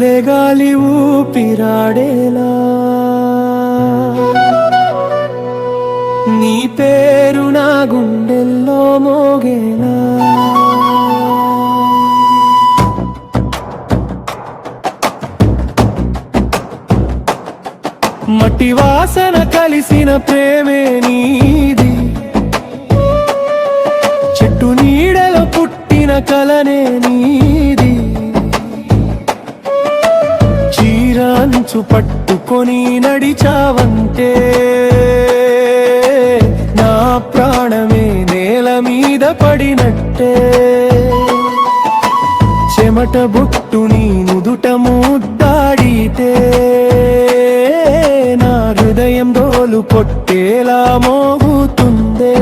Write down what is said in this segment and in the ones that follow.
చల్లే గాలి ఊపిరాడేలా నీ పేరు నా గుండెల్లో మోగేలా మట్టి వాసన కలిసిన ప్రేమే నీది చెట్టు నీడలో పుట్టిన కలనే నీది చీరంచు పట్టుకొని నడిచావంటే నా ప్రాణమే నేల మీద పడినట్టే చెమట బొట్టు నీ నుదుట ముద్దాడితే నా హృదయం డోలు కొట్టేలా మోగుతుందే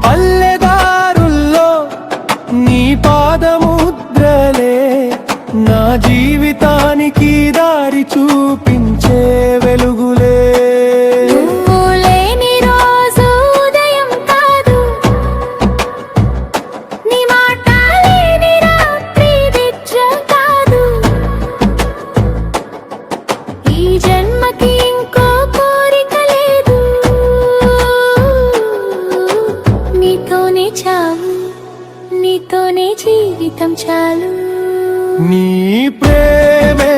పల్లెదారుల్లో నీ పాదముద్రలే నా జీవితానికి దారి చూపించే వెలుగులే నీతోనే జీవితం చాలు నీ ప్రేమే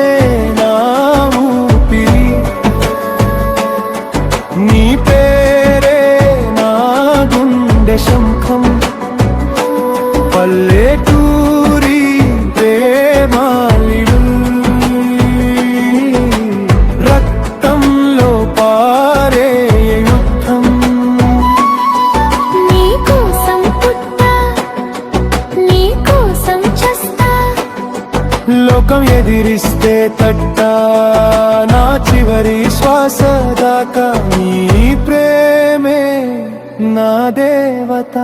నా ఊపిరి నీ పేరే నా గుండె శంఖం పల్లెటూరి ప్రేమాలిడు రక్తంలో పారే యుద్ధం లోకం ఎదిరిస్తే తట్టా నా చివరి శ్వాస దాకా నీ ప్రేమే నా దేవత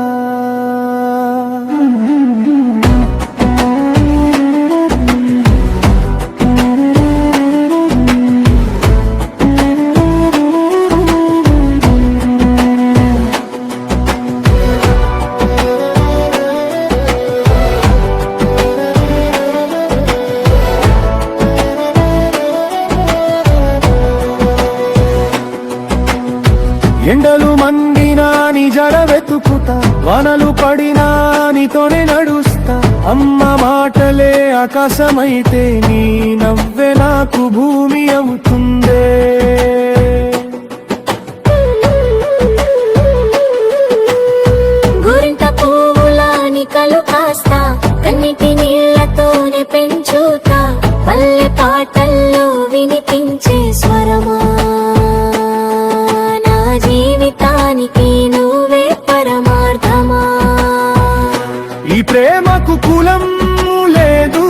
ఎండలు మండినా నీ జడ వెతుకుతా వానలు పడినా నీతోనే నడుస్తా అమ్మ మాటలే ఆకాశమైతే నీ నవ్వే నాకు భూమి అవుతుందే గురింట పువ్వులాని కలు కాస్తా కన్నిటి నీళ్లతోనే పెంచుతా పల్లె పాటల్లో వినిపించే స్వరమా జీవితానికి నువ్వే పరమార్థమా ఈ ప్రేమకు కులం లేదు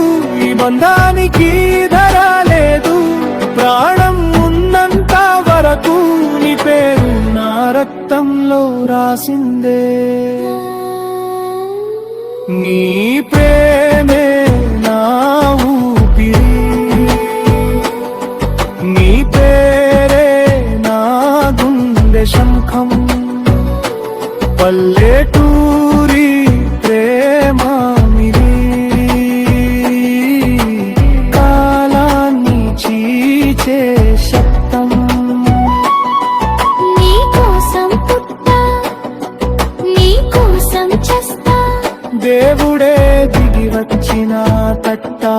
ఈ బంధానికి ధర లేదు ప్రాణం ఉన్నంత వరకు నీ పేరు నా రక్తంలో రాసిందే నీ ప్రేమే నా ఊపిరి నీ పేరే నా గుండె శంఖం పల్లెటూరి ప్రేమామిరి కాలాన్ని చీచే శబ్దం నీకోసం పుట్టా నీకోసం చస్తా దేవుడే దిగి వచ్చిన తట్టా